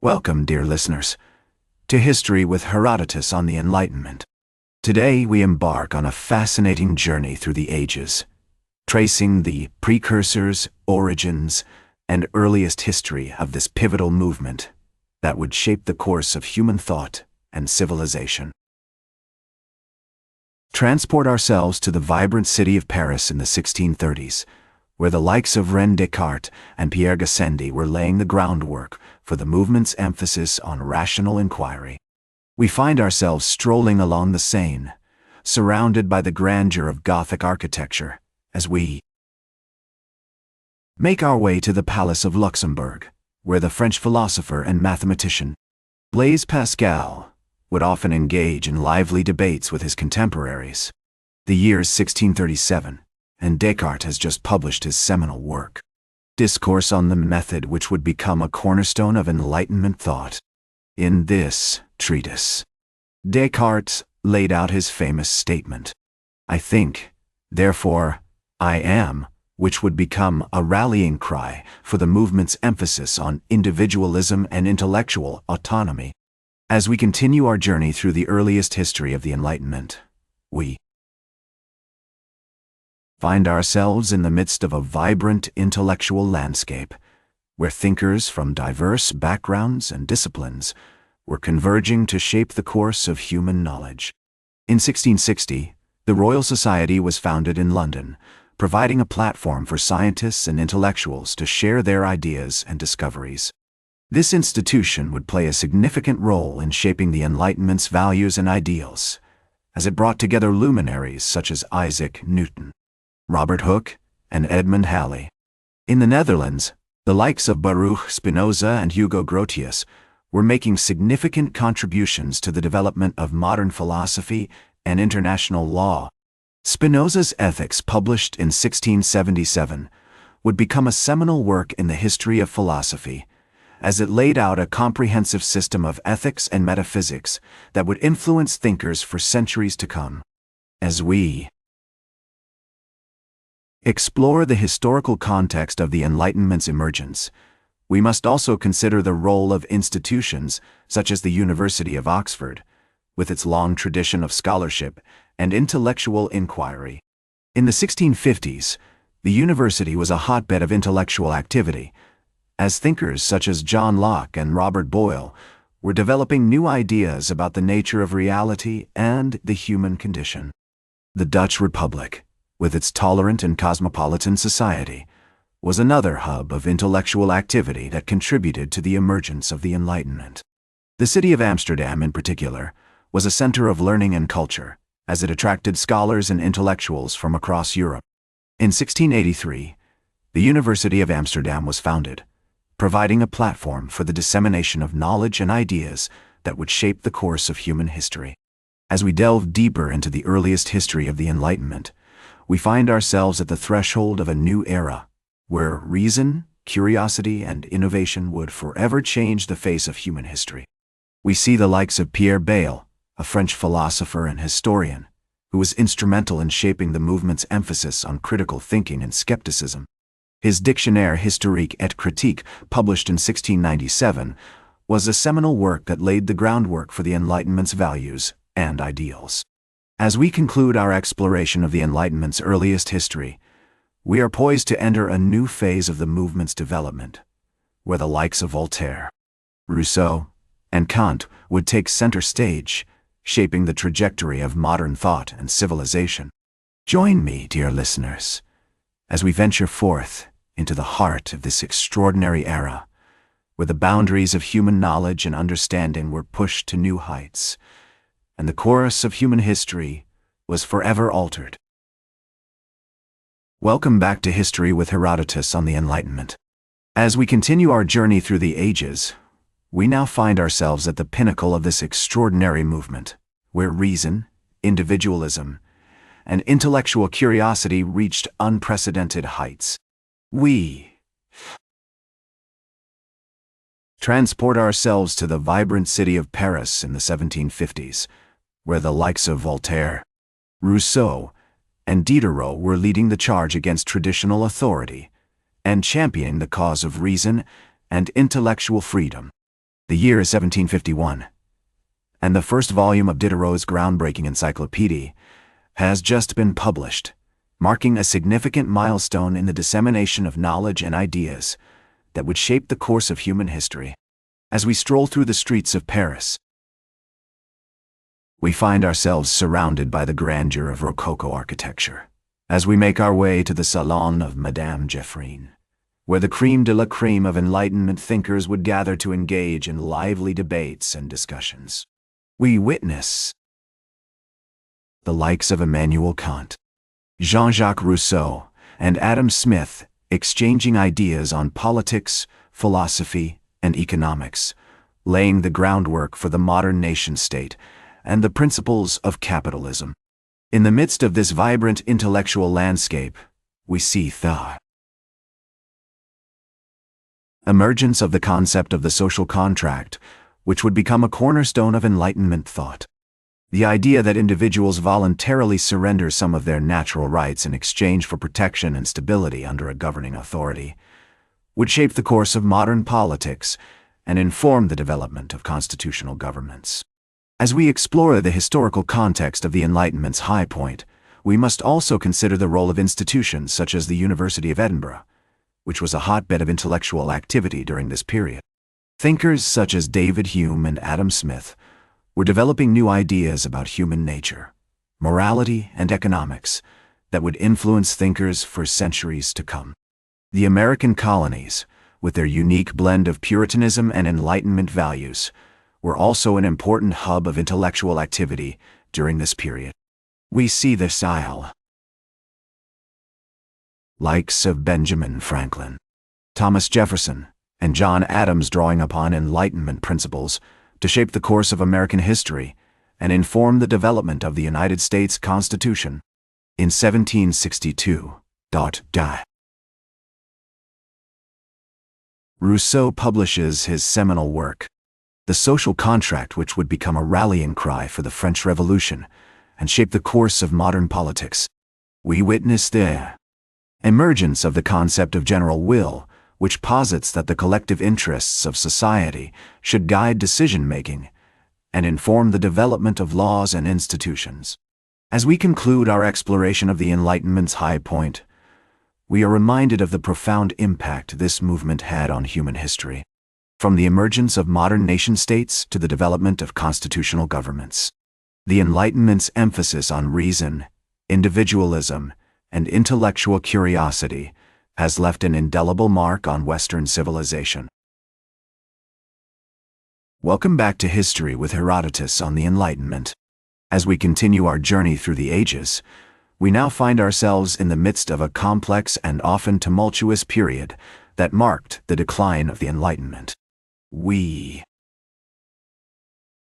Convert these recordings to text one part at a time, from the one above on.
Welcome, dear listeners, to History with Herodotus on the Enlightenment. Today we embark on a fascinating journey through the ages, tracing the precursors, origins, and earliest history of this pivotal movement that would shape the course of human thought and civilization. Transport ourselves to the vibrant city of Paris in the 1630s, where the likes of René Descartes and Pierre Gassendi were laying the groundwork for the movement's emphasis on rational inquiry. We find ourselves strolling along the Seine, surrounded by the grandeur of Gothic architecture, as we make our way to the Palace of Luxembourg, where the French philosopher and mathematician Blaise Pascal would often engage in lively debates with his contemporaries. The year is 1637, and Descartes has just published his seminal work, Discourse on the Method, which would become a cornerstone of Enlightenment thought. In this treatise, Descartes laid out his famous statement, "I think, therefore I am," which would become a rallying cry for the movement's emphasis on individualism and intellectual autonomy. As we continue our journey through the earliest history of the Enlightenment, we find ourselves in the midst of a vibrant intellectual landscape, where thinkers from diverse backgrounds and disciplines were converging to shape the course of human knowledge. In 1660, the Royal Society was founded in London, providing a platform for scientists and intellectuals to share their ideas and discoveries. This institution would play a significant role in shaping the Enlightenment's values and ideals, as it brought together luminaries such as Isaac Newton, Robert Hooke, and Edmund Halley. In the Netherlands, the likes of Baruch Spinoza and Hugo Grotius were making significant contributions to the development of modern philosophy and international law. Spinoza's Ethics, published in 1677, would become a seminal work in the history of philosophy, as it laid out a comprehensive system of ethics and metaphysics that would influence thinkers for centuries to come. As we explore the historical context of the Enlightenment's emergence, we must also consider the role of institutions such as the University of Oxford, with its long tradition of scholarship and intellectual inquiry. In the 1650s, the university was a hotbed of intellectual activity, as thinkers such as John Locke and Robert Boyle were developing new ideas about the nature of reality and the human condition. The Dutch Republic, with its tolerant and cosmopolitan society, was another hub of intellectual activity that contributed to the emergence of the Enlightenment. The city of Amsterdam, in particular, was a center of learning and culture, as it attracted scholars and intellectuals from across Europe. In 1683, the University of Amsterdam was founded, providing a platform for the dissemination of knowledge and ideas that would shape the course of human history. As we delve deeper into the earliest history of the Enlightenment, we find ourselves at the threshold of a new era, where reason, curiosity, and innovation would forever change the face of human history. We see the likes of Pierre Bayle, a French philosopher and historian, who was instrumental in shaping the movement's emphasis on critical thinking and skepticism. His Dictionnaire historique et critique, published in 1697, was a seminal work that laid the groundwork for the Enlightenment's values and ideals. As we conclude our exploration of the Enlightenment's earliest history, we are poised to enter a new phase of the movement's development, where the likes of Voltaire, Rousseau, and Kant would take center stage, shaping the trajectory of modern thought and civilization. Join me, dear listeners, as we venture forth into the heart of this extraordinary era, where the boundaries of human knowledge and understanding were pushed to new heights, and the course of human history was forever altered. Welcome back to History with Herodotus on the Enlightenment. As we continue our journey through the ages, we now find ourselves at the pinnacle of this extraordinary movement, where reason, individualism, and intellectual curiosity reached unprecedented heights. We transport ourselves to the vibrant city of Paris in the 1750s, where the likes of Voltaire, Rousseau, and Diderot were leading the charge against traditional authority and championing the cause of reason and intellectual freedom. The year is 1751, and the first volume of Diderot's groundbreaking encyclopedia has just been published, marking a significant milestone in the dissemination of knowledge and ideas that would shape the course of human history. As we stroll through the streets of Paris, we find ourselves surrounded by the grandeur of Rococo architecture. As we make our way to the Salon of Madame Geoffrin, where the crème de la crème of Enlightenment thinkers would gather to engage in lively debates and discussions, we witness the likes of Immanuel Kant, Jean-Jacques Rousseau, and Adam Smith exchanging ideas on politics, philosophy, and economics, laying the groundwork for the modern nation-state and the principles of capitalism. In the midst of this vibrant intellectual landscape, we see the emergence of the concept of the social contract, which would become a cornerstone of Enlightenment thought. The idea that individuals voluntarily surrender some of their natural rights in exchange for protection and stability under a governing authority would shape the course of modern politics and inform the development of constitutional governments. As we explore the historical context of the Enlightenment's high point, we must also consider the role of institutions such as the University of Edinburgh, which was a hotbed of intellectual activity during this period. Thinkers such as David Hume and Adam Smith were developing new ideas about human nature, morality, and economics that would influence thinkers for centuries to come. The American colonies, with their unique blend of Puritanism and Enlightenment values, were also an important hub of intellectual activity during this period. We see the style likes of Benjamin Franklin, Thomas Jefferson, and John Adams drawing upon Enlightenment principles to shape the course of American history and inform the development of the United States Constitution. In 1762, Rousseau publishes his seminal work, The Social Contract, which would become a rallying cry for the French Revolution and shape the course of modern politics. We witness the emergence of the concept of general will, which posits that the collective interests of society should guide decision-making and inform the development of laws and institutions. As we conclude our exploration of the Enlightenment's high point, we are reminded of the profound impact this movement had on human history, from the emergence of modern nation-states to the development of constitutional governments. The Enlightenment's emphasis on reason, individualism, and intellectual curiosity has left an indelible mark on Western civilization. Welcome back to History with Herodotus on the Enlightenment. As we continue our journey through the ages, we now find ourselves in the midst of a complex and often tumultuous period that marked the decline of the Enlightenment. We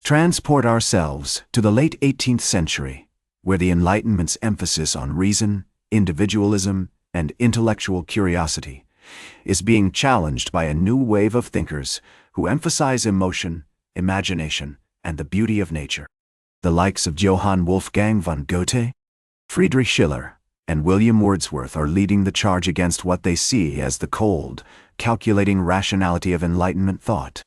transport ourselves to the late 18th century, where the Enlightenment's emphasis on reason, individualism, and intellectual curiosity is being challenged by a new wave of thinkers who emphasize emotion, imagination, and the beauty of nature. The likes of Johann Wolfgang von Goethe, Friedrich Schiller, and William Wordsworth are leading the charge against what they see as the cold, calculating rationality of Enlightenment thought.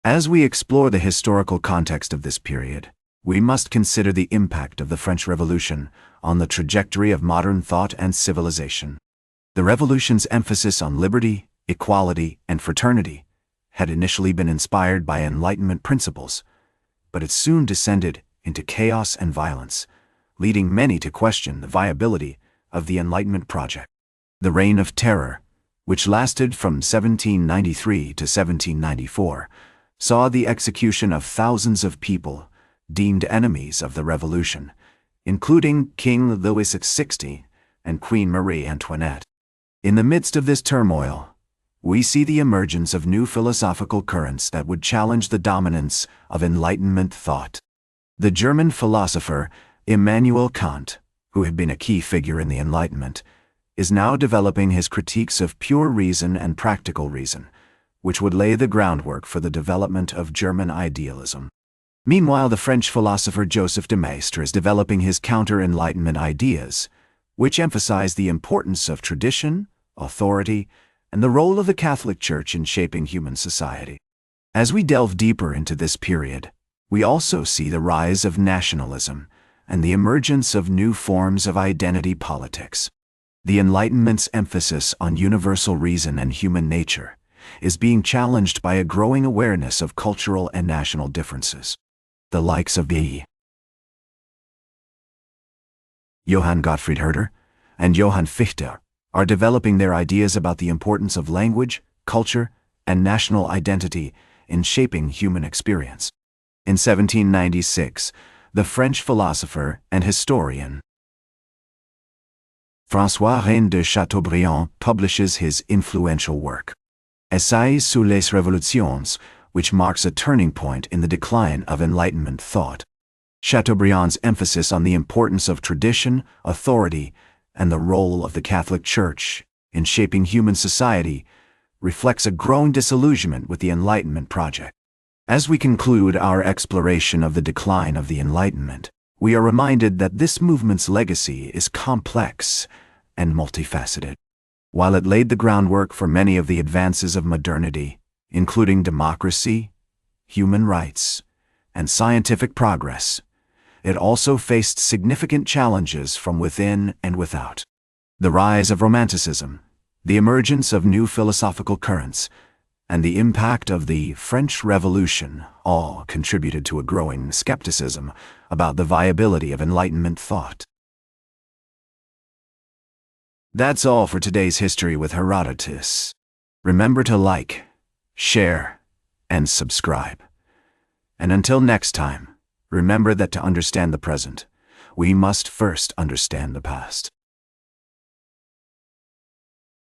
As we explore the historical context of this period, we must consider the impact of the French Revolution on the trajectory of modern thought and civilization. The Revolution's emphasis on liberty, equality, and fraternity had initially been inspired by Enlightenment principles, but it soon descended into chaos and violence, leading many to question the viability of the Enlightenment project. The Reign of Terror, which lasted from 1793 to 1794, saw the execution of thousands of people deemed enemies of the Revolution, including King Louis XVI and Queen Marie Antoinette. In the midst of this turmoil, we see the emergence of new philosophical currents that would challenge the dominance of Enlightenment thought. The German philosopher Immanuel Kant, who had been a key figure in the Enlightenment, is now developing his critiques of pure reason and practical reason, which would lay the groundwork for the development of German idealism. Meanwhile, the French philosopher Joseph de Maistre is developing his counter-Enlightenment ideas, which emphasize the importance of tradition, authority, and the role of the Catholic Church in shaping human society. As we delve deeper into this period, we also see the rise of nationalism and the emergence of new forms of identity politics. The Enlightenment's emphasis on universal reason and human nature is being challenged by a growing awareness of cultural and national differences. The likes of B. Johann Gottfried Herder and Johann Fichte are developing their ideas about the importance of language, culture, and national identity in shaping human experience. In 1796, the French philosopher and historian François-René de Chateaubriand publishes his influential work, Essays sur les révolutions, which marks a turning point in the decline of Enlightenment thought. Chateaubriand's emphasis on the importance of tradition, authority, and the role of the Catholic Church in shaping human society reflects a growing disillusionment with the Enlightenment project. As we conclude our exploration of the decline of the Enlightenment, we are reminded that this movement's legacy is complex and multifaceted. While it laid the groundwork for many of the advances of modernity, including democracy, human rights, and scientific progress, it also faced significant challenges from within and without. The rise of Romanticism, the emergence of new philosophical currents, and the impact of the French Revolution all contributed to a growing skepticism about the viability of Enlightenment thought. That's all for today's History with Herodotus. Remember to like, share, and subscribe. And until next time, remember that to understand the present, we must first understand the past.